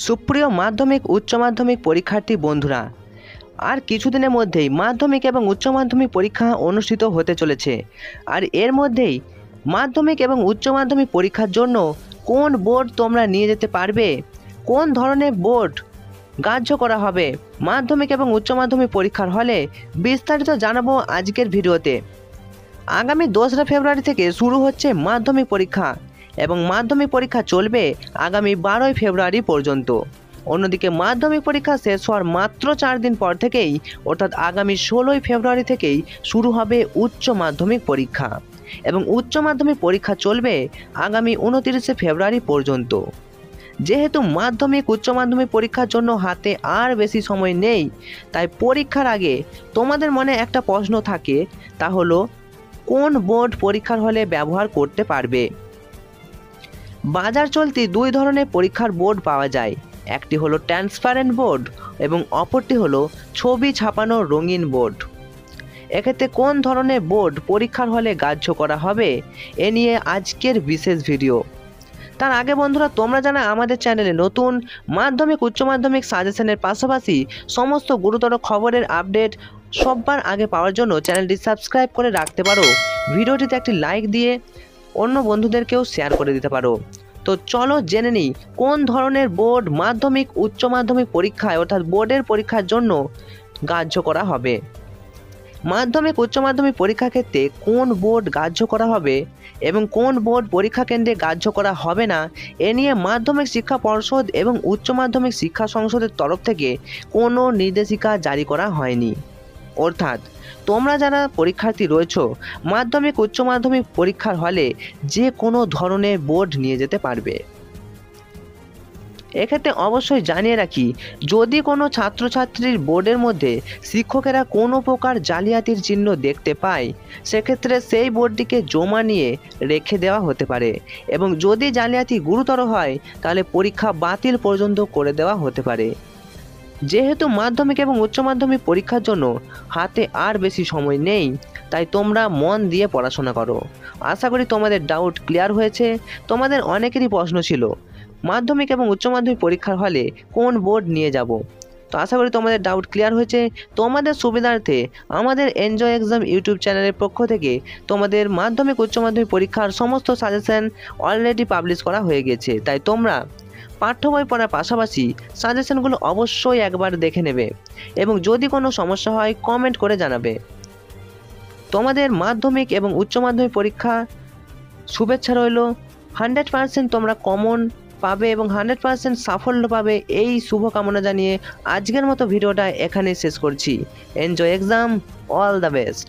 সুপ্রিয় মাধ্যমিক উচ্চ মাধ্যমিক পরীক্ষার্থী বন্ধুরা, আর কিছুদিনের মধ্যেই মাধ্যমিক এবং উচ্চ মাধ্যমিক পরীক্ষা অনুষ্ঠিত হতে চলেছে। আর এর মধ্যেই মাধ্যমিক এবং উচ্চ মাধ্যমিক পরীক্ষার জন্য কোন বোর্ড তোমরা নিয়ে যেতে পারবে, কোন ধরনের বোর্ড গ্রাহ্য করা হবে মাধ্যমিক এবং উচ্চ মাধ্যমিক পরীক্ষার হলে, বিস্তারিত জানাবো আজকের ভিডিওতে। আগামী 2রা ফেব্রুয়ারি থেকে শুরু হচ্ছে মাধ্যমিক পরীক্ষা এবং মাধ্যমিক পরীক্ষা চলবে আগামী 12ই ফেব্রুয়ারি পর্যন্ত। অন্যদিকে মাধ্যমিক পরীক্ষা শেষ হওয়ার মাত্র 4 দিন পর থেকেই অর্থাৎ আগামী 16ই ফেব্রুয়ারি থেকেই শুরু হবে উচ্চ মাধ্যমিক পরীক্ষা এবং উচ্চ মাধ্যমিক পরীক্ষা চলবে আগামী 29শে ফেব্রুয়ারি পর্যন্ত। যেহেতু মাধ্যমিক উচ্চ মাধ্যমিক পরীক্ষার জন্য হাতে আর বেশি সময় নেই, তাই পরীক্ষার আগে তোমাদের মনে একটা প্রশ্ন থাকে, তা হলো কোন বোর্ড পরীক্ষার হলে ব্যবহার করতে পারবে। বাজার চলতি 2 ধরনের পরীক্ষার বোর্ড পাওয়া যায়, একটি হলো ট্রান্সপারেন্ট বোর্ড এবং অপরটি হলো ছবি ছাপানো রঙিন বোর্ড। এক্ষেত্রে কোন ধরনের বোর্ড পরীক্ষার হলে গ্রাহ্য করা হবে এ নিয়ে আজকের বিশেষ ভিডিও। তার আগে বন্ধুরা, তোমরা যারা আমাদের চ্যানেলে নতুন, মাধ্যমিক উচ্চ মাধ্যমিক সাজেশনের পাশাপাশি সমস্ত গুরুতর খবরের আপডেট সবার আগে পাওয়ার জন্য চ্যানেলটি সাবস্ক্রাইব করে রাখতে পারো। ভিডিওটিতে একটি লাইক দিয়ে অন্য বন্ধুদেরকেও শেয়ার করে দিতে পারো। তো চলো জেনে নিই কোন ধরনের বোর্ড মাধ্যমিক উচ্চ মাধ্যমিক পরীক্ষায় অর্থাৎ বোর্ডের পরীক্ষার জন্য গ্রাহ্য করা হবে। মাধ্যমিক উচ্চ মাধ্যমিক পরীক্ষা ক্ষেত্রে কোন বোর্ড গ্রাহ্য করা হবে এবং কোন বোর্ড পরীক্ষা কেন্দ্রে গ্রাহ্য করা হবে না, এ নিয়ে মাধ্যমিক শিক্ষা পর্ষদ এবং উচ্চ মাধ্যমিক শিক্ষা সংসদের তরফ থেকে কোনো নির্দেশিকা জারি করা হয়নি। অর্থাৎ তোমরা যারা পরীক্ষার্থী রয়েছো, মাধ্যমিক উচ্চ মাধ্যমিক পরীক্ষার হলে যে কোনো ধরনের বোর্ড নিয়ে যেতে পারবে। এক্ষেত্রে অবশ্যই জানিয়ে রাখি, যদি কোনো ছাত্রছাত্রীর বোর্ডের মধ্যে শিক্ষকেরা কোনো প্রকার জালিয়াতির চিহ্ন দেখতে পায়, সেক্ষেত্রে সেই বোর্ডটিকে জমা নিয়ে রেখে দেওয়া হতে পারে এবং যদি জালিয়াতি গুরুতর হয় তাহলে পরীক্ষা বাতিল পর্যন্ত করে দেওয়া হতে পারে। যেহেতু মাধ্যমিক এবং উচ্চ মাধ্যমিক পরীক্ষার জন্য হাতে আর বেশি সময় নেই, তাই তোমরা মন দিয়ে পড়াশোনা করো। আশা করি তোমাদের ডাউট ক্লিয়ার হয়েছে। তোমাদের অনেকেরই প্রশ্ন ছিল মাধ্যমিক এবং উচ্চ মাধ্যমিক পরীক্ষার হলে কোন বোর্ড নিয়ে যাব, তো আশা করি তোমাদের ডাউট ক্লিয়ার হয়েছে। তোমাদের সুবিধার্থে আমাদের এনজয় এক্সাম ইউটিউব চ্যানেলের পক্ষ থেকে তোমাদের মাধ্যমিক উচ্চ মাধ্যমিক পরীক্ষার সমস্ত সাজেশন অলরেডি পাবলিশ করা হয়ে গেছে, তাই তোমরা পাঠ্য বই পড়ার পাশাপাশি সাজেশনগুলো অবশ্যই একবার দেখে নেবে এবং যদি কোনো সমস্যা হয় কমেন্ট করে জানাবে। তোমাদের মাধ্যমিক এবং উচ্চ মাধ্যমিক পরীক্ষা শুভেচ্ছা রইল। 100% তোমরা কমন পাবে এবং 100% সাফল্য পাবে, এই শুভকামনা জানিয়ে আজকের মতো ভিডিওটা এখানে শেষ করছি। Enjoy exam, all the best.